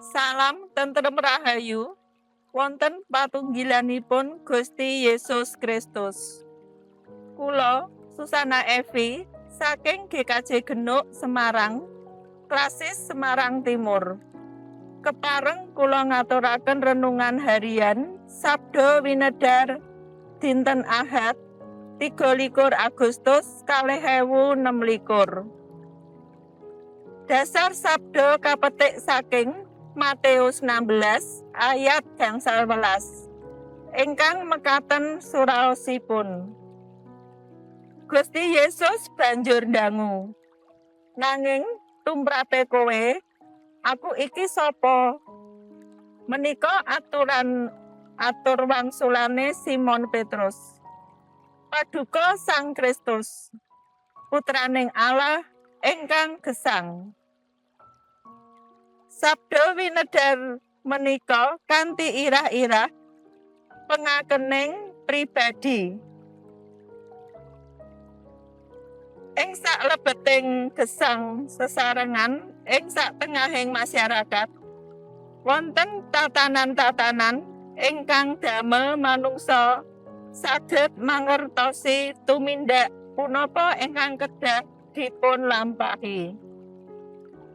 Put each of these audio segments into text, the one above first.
Salam tentrem rahayu wonten patunggilanipun Gusti Yesus Kristus. Kula Susana Evi saking GKJ Genuk Semarang, Klasis Semarang Timur. Kepareng kula ngaturaken renungan harian Sabda Winedhar dinten Ahad 23 Agustus 2026. Dasar sabda kapetik saking Matius 16 ayat gangsal welas. Ingkang mekaten suraosipun. Gusti Yesus banjur ndangu, "Nanging tumrape kowe, aku iki sapa?" Menika atur wangsulane Simon Petrus. Paduka Sang Kristus, putraning Allah ingkang gesang. Sabda winedhar menika kanthi irah-irah pengakening pribadi. Ing saklebeting gesang sesarengan ing satengahing masyarakat wonten tatanan-tatanan ingkang damel manungsa saged mangertosi tumindak punapa ingkang kedah dipun lampahi.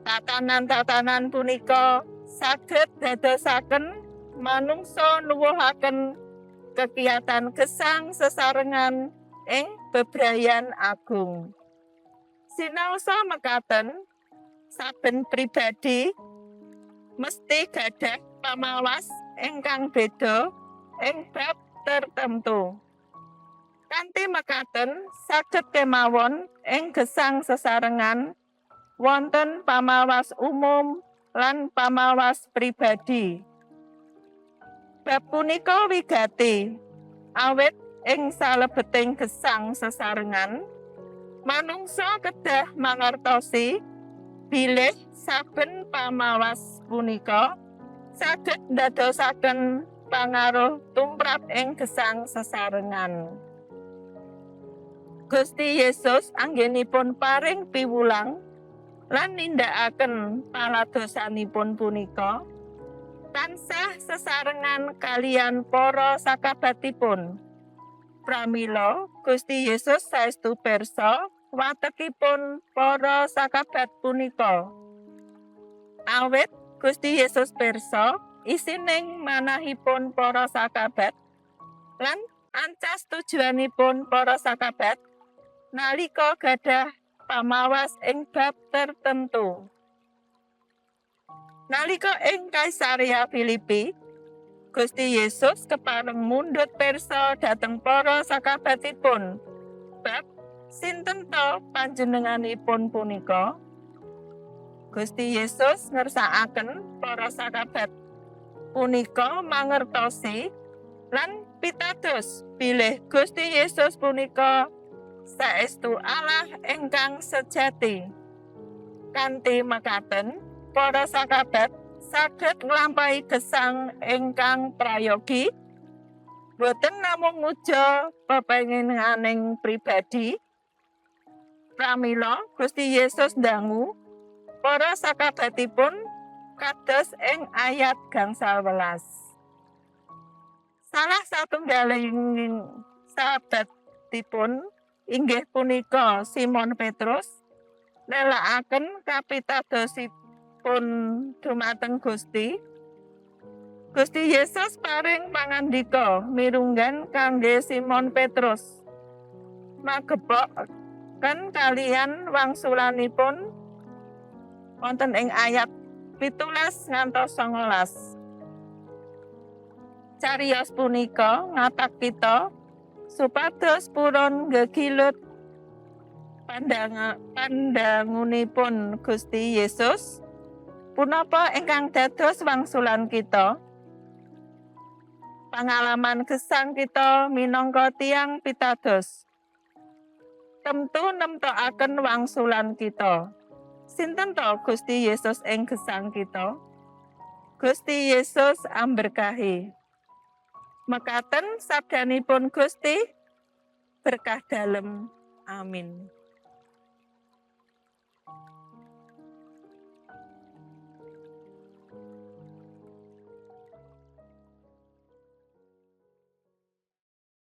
Tatanan-tatanan punika saged dadosaken manungsa nuwuhaken kegiatan gesang sesarengan ing bebrayan agung. Sinaosa mekaten, saben pribadi mesti gadah pamawas ingkang beda ing bab tertentu. Kanthi mekaten saged kemawon ing gesang sesarengan wonten pamawas umum lan pamawas pribadi. Bab punika wigati awit ing salebeting gesang sesarengan manungsa kedah mangertosi bilih saben pamawas punika saged ndadosaken pangaruh tumrap ing gesang sesarengan. Gusti Yesus anggenipun paring piwulang lan nindakaken paladosanipun punika tansah sesarengan kalian para sakabatipun. Pramila Gusti Yesus saestu pirsa watekipun para sakabat punika. Awit Gusti Yesus pirsa isining manahipun para sakabat lan ancas tujuanipun para sakabat nalika gadah pamawas ing bab tertentu. Nalika ing Kaisarea Filipi, Gusti Yesus kepareng mundhut pirsa dhateng para sakabatipun bab sinten ta panjenenganipun punika. Gusti Yesus ngersakaken para sakabat punika mangertosi lan pitados bilih Gusti Yesus punika saestu Allah ingkang sejati. Kanthi mekaten para sakabat saged nglampahi gesang ingkang prayogi, boten namung muja pepenginganing pribadi. Pramila Gusti Yesus ndangu para sakabatipun kados ing ayat gangsal welas. Salah satunggaling sahabatipun inggih punika Simon Petrus nelakaken kapitadosipun dumateng Gusti. Gusti Yesus paring pangandika mirunggan kangge Simon Petrus. Magepoken kalian wangsulanipun wonten ing ayat 17 ngantos 19. Cariyos punika ngatak kita supados purun gegilut pandangunipun Gusti Yesus punapa ingkang dados wangsulan kita. Pangalaman gesang kita minangka tiyang pitados temtu nemtokaken wangsulan kita. Sinten ta Gusti Yesus ing gesang kita? Gusti Yesus amberkahi. Mekaten sabdanipun Gusti, berkah dalem. Amin.